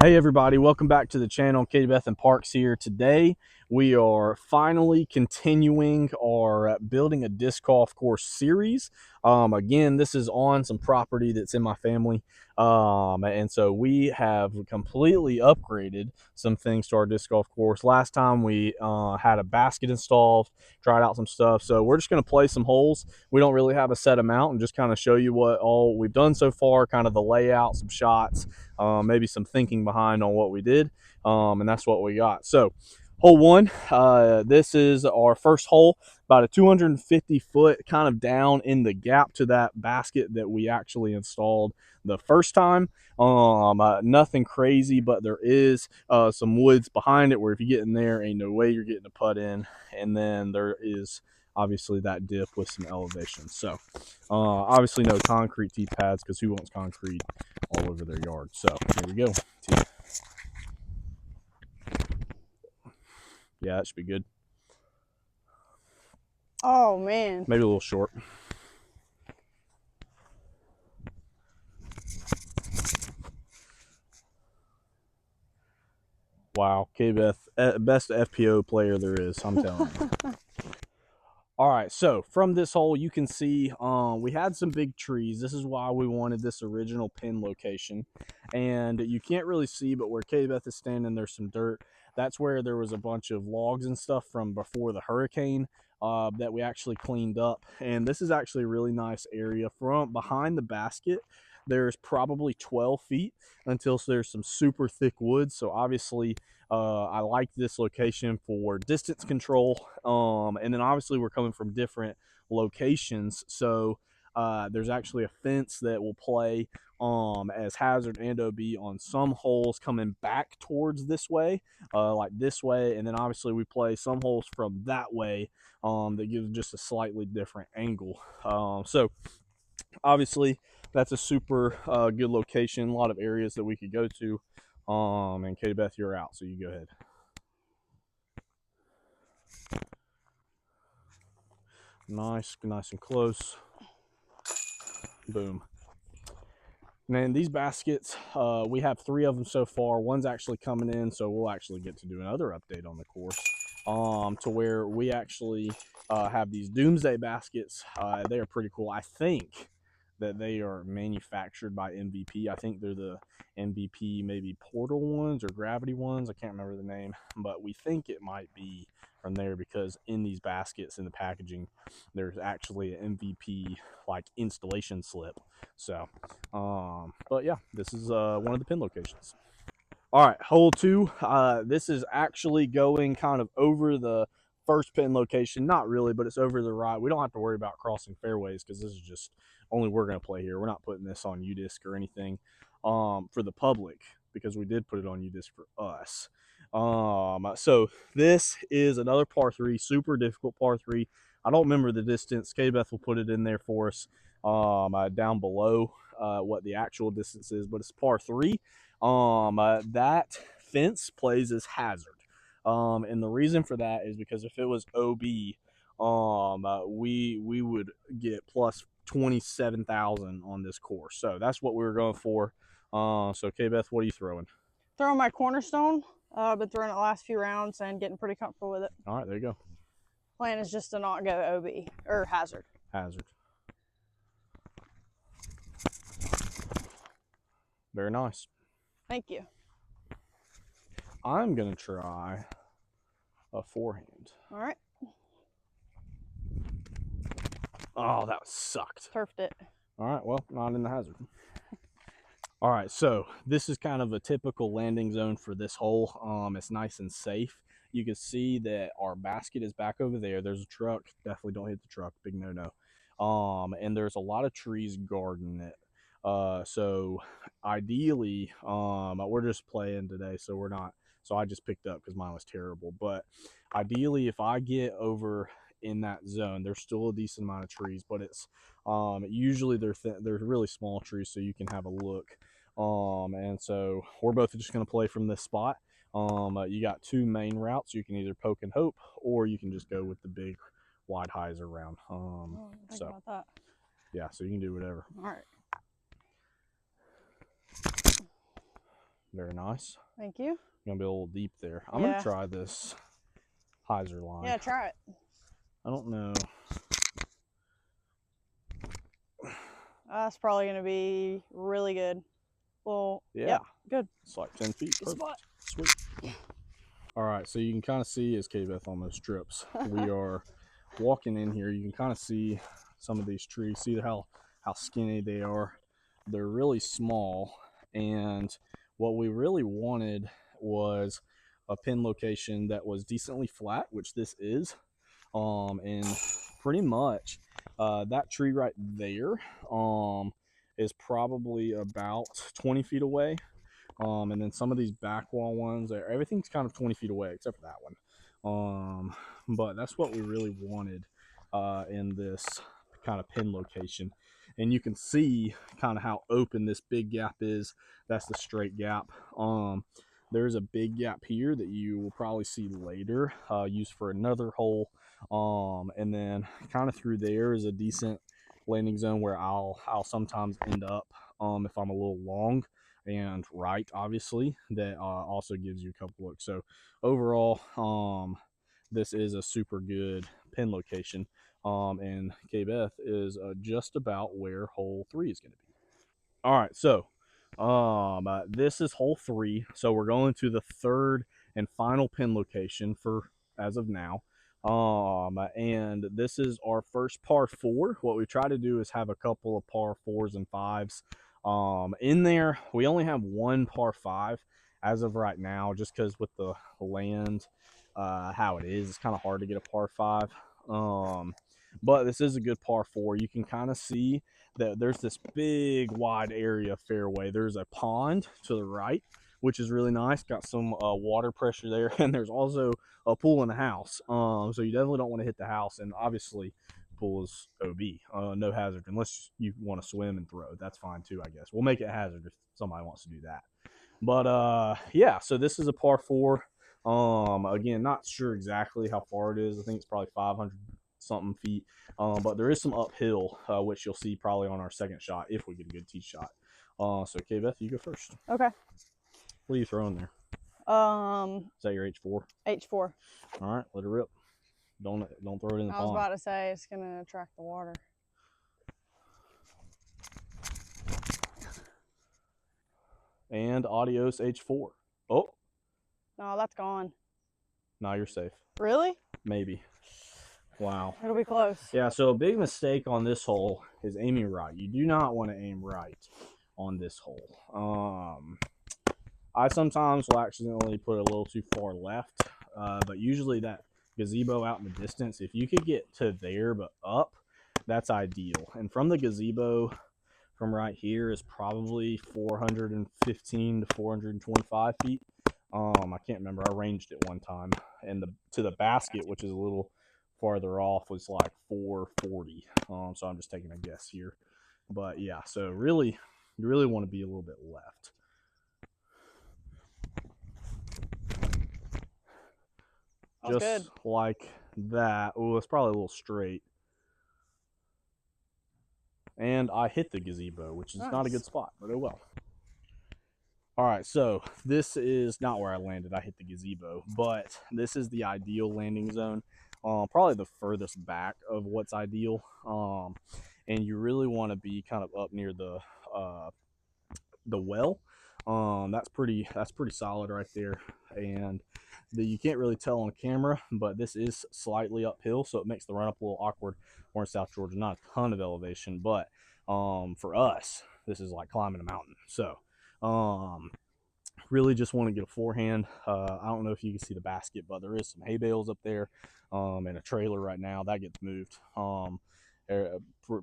Hey everybody, welcome back to the channel. Katie Beth and Parks here. Today we are finally continuing our building a disc golf course series. Again, this is on some property that's in my family, and so we have completely upgraded some things to our disc golf course. Last time we had a basket installed, tried out some stuff, so we're just going to play some holes. We don't really have a set amount, and just kind of show you what all we've done so far, kind of the layout, some shots, maybe some thinking behind on what we did, and that's what we got. So hole one, this is our first hole, about a 250 foot kind of down in the gap to that basket that we actually installed the first time. Nothing crazy, but there is some woods behind it where if you get in there, ain't no way you're getting a putt in. And then there is obviously that dip with some elevation. So obviously no concrete tee pads, because who wants concrete all over their yard? So here we go. Yeah, that should be good. Oh man, Maybe a little short. Wow, K-Beth, best FPO player there is, I'm telling you. All right, so from this hole, you can see we had some big trees. This is why we wanted this original pin location. And you can't really see, but where K-Beth is standing, there's some dirt. That's where there was a bunch of logs and stuff from before the hurricane that we actually cleaned up. And this is actually a really nice area. From behind the basket, there's probably 12 feet until there's some super thick woods. So obviously I like this location for distance control. And then obviously we're coming from different locations. So there's actually a fence that will play as hazard and OB on some holes coming back towards this way, like this way. And then obviously we play some holes from that way that gives just a slightly different angle. So obviously that's a super good location, a lot of areas that we could go to. And Katie Beth, you're out, so you go ahead. Nice and close. Boom. And these baskets, we have 3 of them so far. One's actually coming in, so we'll actually get to do another update on the course, to where we actually have these Doomsday baskets. They are pretty cool. I think that they are manufactured by MVP. I think they're the MVP maybe Portal ones or Gravity ones. I can't remember the name, but we think it might be from there, because in these baskets in the packaging there's actually an MVP like installation slip. So but yeah, this is one of the pin locations. All right, hole 2. This is actually going kind of over the first pin location. Not really, but it's over the right. We don't have to worry about crossing fairways, because this is just only we're going to play here. We're not putting this on UDisc or anything for the public, because we did put it on UDisc for us. So this is another par 3, super difficult par 3. I don't remember the distance. K-Beth will put it in there for us down below what the actual distance is, but it's par 3. That fence plays as hazard. And the reason for that is because if it was OB, we would get plus 27,000 on this course. So that's what we were going for. So K-Beth, what are you throwing? throwing my cornerstone. Been throwing it the last few rounds and getting pretty comfortable with it. All right, there you go. Plan is just to not go OB or hazard. Hazard. Very nice. Thank you. I'm gonna try a forehand. All right. Oh, that sucked. Turfed it. All right, well, not in the hazard. All right, so this is kind of a typical landing zone for this hole. It's nice and safe. You can see that our basket is back over there. There's a truck. Definitely don't hit the truck. Big no-no. And there's a lot of trees guarding it. So ideally, we're just playing today, so we're not. So I just picked up because mine was terrible. But ideally, if I get over in that zone, there's still a decent amount of trees, but it's usually they're really small trees, so you can have a look. And so we're both just going to play from this spot. You got 2 main routes. You can either poke and hope, or you can just go with the big wide hyzer round. Think about that. Yeah, so you can do whatever. All right. Very nice. Thank you. Gonna be a little deep there. I'm Yeah. gonna try this hyzer line. Yeah, try it. I don't know. That's probably gonna be really good. Well, Yeah. Yep, good. It's like 10 feet. Good spot. Sweet. All right, so you can kind of see as K-Beth almost trips. We are walking in here. You can kind of see some of these trees. See how skinny they are. They're really small, and what we really wanted was a pin location that was decently flat, which this is. And pretty much that tree right there is probably about 20 feet away. And then some of these back wall ones, everything's kind of 20 feet away except for that one. But that's what we really wanted in this kind of pin location. And you can see kind of how open this big gap is. That's the straight gap. There's a big gap here that you will probably see later, used for another hole. And then kind of through there is a decent landing zone where I'll sometimes end up if I'm a little long and right, obviously. That also gives you a couple looks. So overall, this is a super good pin location. And K-Beth is just about where hole 3 is going to be. All right, so this is hole 3. So we're going to the third and final pin location for as of now. And this is our first par 4. What we try to do is have a couple of par 4s and 5s in there. We only have one par 5 as of right now, just because with the land how it is, it's kind of hard to get a par 5. But this is a good par 4. You can kind of see that there's this big wide area fairway. There's a pond to the right, which is really nice. Got some water pressure there, and there's also a pool in the house. So you definitely don't want to hit the house, and obviously pool is OB, no hazard, unless you want to swim and throw. That's fine too, I guess. We'll make it hazard if somebody wants to do that. But yeah, so this is a par 4. Again, not sure exactly how far it is. I think it's probably 500 something feet. But there is some uphill, which you'll see probably on our second shot if we get a good tee shot. So K-Beth, you go first. Okay. What are you throwing there? Is that your H4? H4. All right, let it rip. Don't throw it in the pond. I was about to say it's gonna attract the water. And adios H4. Oh. No, that's gone. Now you're safe. Really? Maybe. Wow. It'll be close. Yeah, so a big mistake on this hole is aiming right. You do not want to aim right on this hole. I sometimes will accidentally put a little too far left, but usually that gazebo out in the distance, if you could get to there but up, that's ideal. And from the gazebo, from right here, is probably 415 to 425 feet. I can't remember. I ranged it one time, and to the basket, which is a little farther off, was like 440. So I'm just taking a guess here, but yeah. So really, you really want to be a little bit left. That's Just good. like that. Oh, it's probably a little straight. And I hit the gazebo, which is not a good spot, but oh well. All right, so this is not where I landed. I hit the gazebo, but this is the ideal landing zone. Probably the furthest back of what's ideal. And you really want to be kind of up near the well. That's pretty solid right there. And you can't really tell on camera, but this is slightly uphill, so it makes the run up a little awkward. We're in South Georgia, not a ton of elevation, but for us, this is like climbing a mountain. So really just want to get a forehand. I don't know if you can see the basket, but there is some hay bales up there, and a trailer right now that gets moved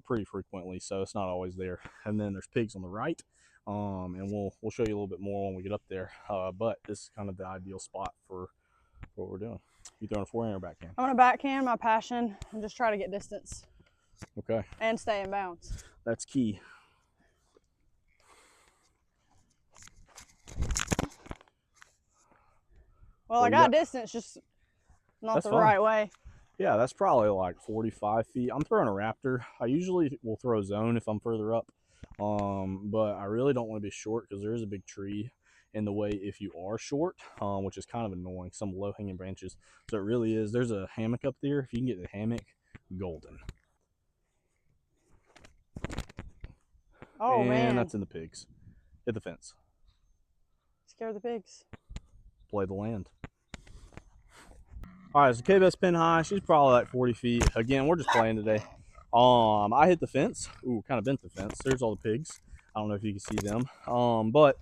pretty frequently, so it's not always there. And then there's pigs on the right. And we'll show you a little bit more when we get up there. But this is kind of the ideal spot for what we're doing. You throwing a forehand or backhand? I'm gonna backhand, my passion, and just try to get distance. Okay. And stay in bounds. That's key. Well, I got distance, just not the right way. Yeah, that's probably like 45 feet. I'm throwing a Raptor. I usually will throw a zone if I'm further up. But I really don't want to be short because there is a big tree. in the way if you are short, which is kind of annoying. Some low-hanging branches. So it really is. There's a hammock up there. If you can get the hammock, golden. Oh, and man. that's in the pigs. Hit the fence. Scare the pigs. Play the land. All right, so KBeth's pin high. She's probably like 40 feet. Again, we're just playing today. I hit the fence. Ooh, kind of bent the fence. There's all the pigs. I don't know if you can see them. But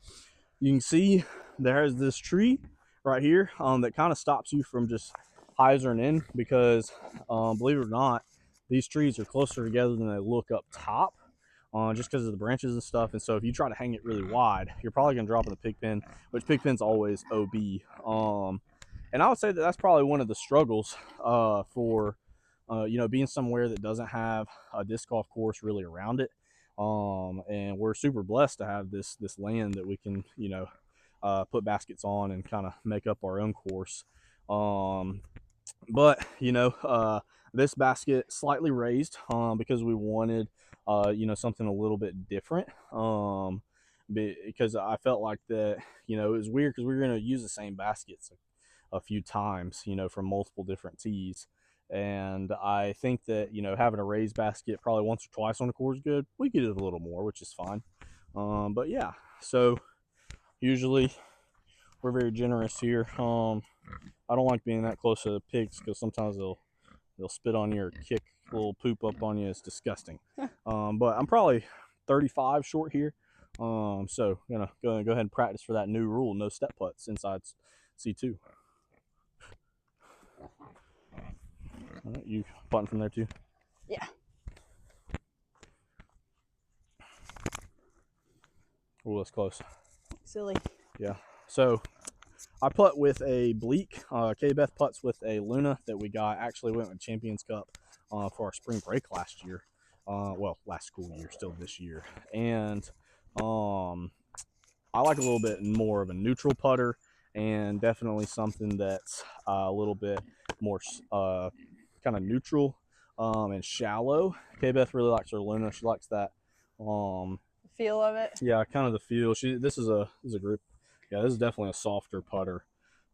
you can see there's this tree right here that kind of stops you from just hyzering in because, believe it or not, these trees are closer together than they look up top. Just because of the branches and stuff. And so if you try to hang it really wide, you're probably going to drop in the pig pen, which pig pen's always OB. And I would say that that's probably one of the struggles for, being somewhere that doesn't have a disc golf course really around it. And we're super blessed to have this land that we can, put baskets on and kind of make up our own course. But this basket slightly raised because we wanted something a little bit different, because I felt like that it was weird because we were going to use the same baskets a few times from multiple different tees. And I think that having a raised basket probably once or twice on the course is good. We could do it a little more, which is fine. But yeah, so usually we're very generous here. I don't like being that close to the pigs because sometimes they'll spit on you or kick a little poop up on you. It's disgusting. But I'm probably 35 short here. So gonna go ahead and practice for that new rule: no step putts inside C2. All right, you putting from there too? Yeah. Oh, that's close. Silly. Yeah. So I putt with a Bleak. KBeth putts with a Luna that we got. Actually went with Champions Cup for our spring break last year. Well, last school year, still this year. And I like a little bit more of a neutral putter and definitely something that's a little bit more kind of neutral and shallow. KBeth really likes her Luna. She likes that. Feel of it. Yeah, kind of the feel. This is a group. Yeah, this is definitely a softer putter.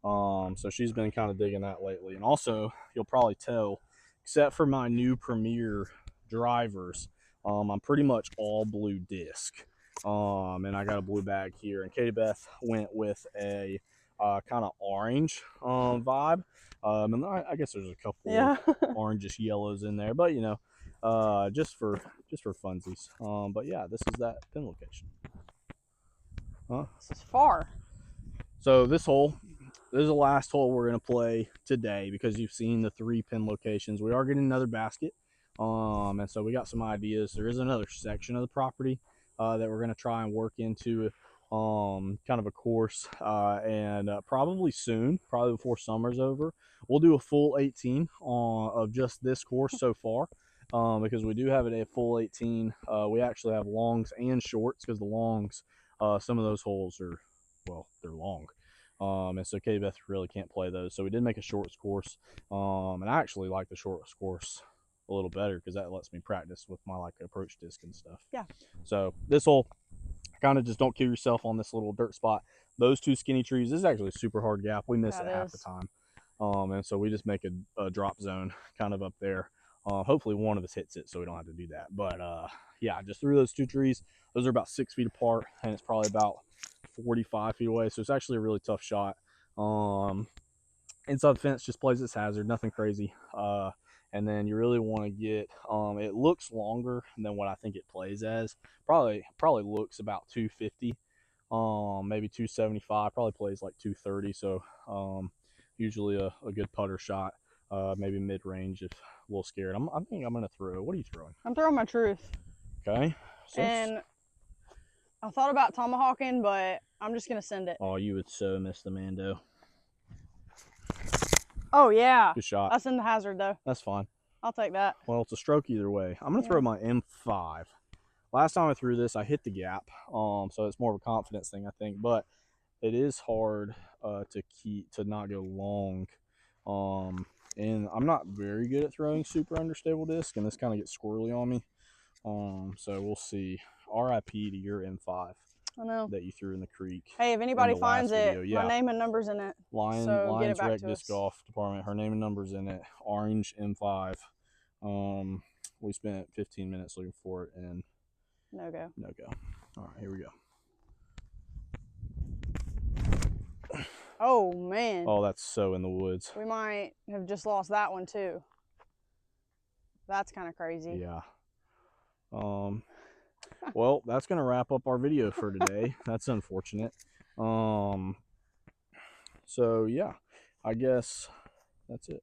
So she's been kind of digging that lately. And also, you'll probably tell, except for my new Premier drivers, I'm pretty much all blue disc. And I got a blue bag here. And KBeth went with a kind of orange vibe. And I guess there's a couple orangish yellows in there, but just for funsies. But yeah, this is that pin location. This is far. So this is the last hole we're going to play today because you've seen the 3 pin locations. We are getting another basket. And so we got some ideas. There is another section of the property that we're going to try and work into kind of a course. And probably soon, probably before summer's over, we'll do a full 18 of just this course so far. Because we do have it a full 18. We actually have longs and shorts because the longs, some of those holes are, well, they're long. And so KBeth really can't play those. So we did make a shorts course. And I actually like the shorts course a little better because that lets me practice with my approach disc and stuff. Yeah. So this hole, kind of just don't kill yourself on this little dirt spot. Those 2 skinny trees, this is actually a super hard gap. We miss it half the time. And so we just make a drop zone kind of up there. Hopefully one of us hits it so we don't have to do that. But yeah, just through those 2 trees. Those are about 6 feet apart, and it's probably about 45 feet away. So it's actually a really tough shot. Inside the fence just plays its hazard, nothing crazy. And then you really want to get, it looks longer than what I think it plays as. Probably looks about 250, maybe 275, probably plays like 230. So usually a good putter shot, maybe mid-range if a little scared. I think I'm going to throw. What are you throwing? I'm throwing my Truth. Okay. So and I thought about tomahawking, but I'm just going to send it. Oh, you would so miss the Mando. Oh, yeah. Good shot. That's in the hazard, though. That's fine. I'll take that. Well, it's a stroke either way. I'm going to throw my M5. Last time I threw this, I hit the gap. So it's more of a confidence thing, I think. But it is hard to not go long. And I'm not very good at throwing super understable disc, and this kind of gets squirrely on me. So we'll see. RIP to your M5. I know. that you threw in the creek. Hey, if anybody the finds last it, video, yeah. my name and number's in it. Lions get it back Rec to Disc us. Golf Department. Her name and number's in it. Orange M5. We spent 15 minutes looking for it and no go. No go. All right, here we go. Oh man. Oh, that's so in the woods. We might have just lost that one too. That's kind of crazy. Yeah. Well, that's gonna wrap up our video for today. That's unfortunate. So yeah, I guess that's it.